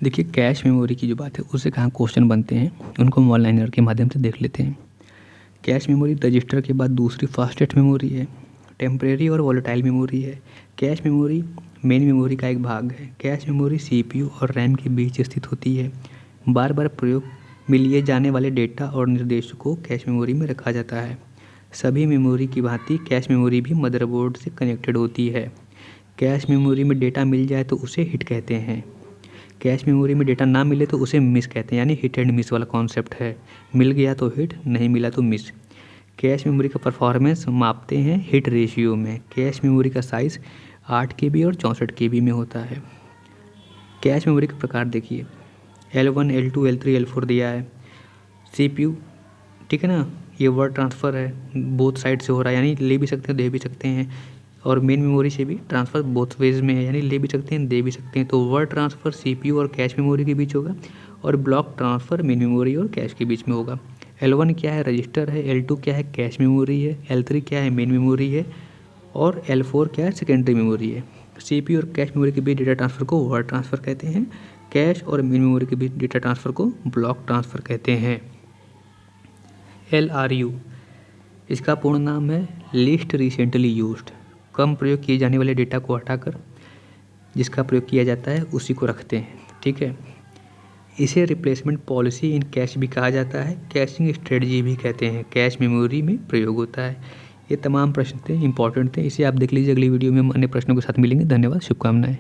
देखिए cache memory की जो बात है उससे कहाँ क्वेश्चन बनते हैं उनको हम वन लाइनर के माध्यम से देख लेते हैं। कैश मेमोरी रजिस्टर के बाद दूसरी फास्टेस्ट मेमोरी है। टेम्परेरी और वॉलेटाइल मेमोरी है। कैश मेमोरी मेन मेमोरी का एक भाग है। कैश मेमोरी सीपीयू और रैम के बीच स्थित होती है। बार बार प्रयोग में लिए जाने वाले डेटा और निर्देशों को कैश मेमोरी में रखा जाता है। सभी मेमोरी की भांति कैश मेमोरी भी मदरबोर्ड से कनेक्टेड होती है। कैश मेमोरी में डेटा मिल जाए तो उसे हिट कहते हैं। कैश मेमोरी में डेटा ना मिले तो उसे मिस कहते हैं, यानी हिट एंड मिस वाला कॉन्सेप्ट है। मिल गया तो हिट, नहीं मिला तो मिस। कैश मेमोरी का परफॉर्मेंस मापते हैं हिट रेशियो में। कैश मेमोरी का साइज़ 8 KB और 64 KB में होता है। कैश मेमोरी के प्रकार देखिए, L1, L2, L3, L4 दिया है। CPU, ठीक है ना, ये वर्ड ट्रांसफ़र है, बोथ साइड से हो रहा है, यानी ले भी सकते हैं दे भी सकते हैं। और मेन मेमोरी से भी ट्रांसफ़र बोथ वेज में है, यानी ले भी सकते हैं दे भी सकते हैं। तो वर्ड ट्रांसफ़र CPU और कैश मेमोरी के बीच होगा और ब्लॉक ट्रांसफ़र मेन मेमोरी और कैश के बीच में होगा। L1 क्या है, रजिस्टर है। L2 क्या है, कैश मेमोरी है। L3 क्या है, मेन मेमोरी है। और L4 क्या है, सेकेंडरी मेमोरी है। CPU और कैश मेमोरी के बीच डेटा ट्रांसफ़र को वर्ड ट्रांसफ़र कहते हैं। कैश और मेन मेमोरी के बीच डेटा ट्रांसफ़र को ब्लॉक ट्रांसफ़र कहते हैं। LRU, इसका पूर्ण नाम है लिस्ट रिसेंटली यूज्ड। कम प्रयोग किए जाने वाले डेटा को हटाकर जिसका प्रयोग किया जाता है उसी को रखते हैं, ठीक है। इसे रिप्लेसमेंट पॉलिसी इन कैश भी कहा जाता है, कैशिंग स्ट्रेटजी भी कहते हैं। कैश मेमोरी में प्रयोग होता है। ये तमाम प्रश्न थे, इंपॉर्टेंट थे। इसे आप देख लीजिए। अगली वीडियो में हम अन्य प्रश्नों के साथ मिलेंगे। धन्यवाद, शुभकामनाएं।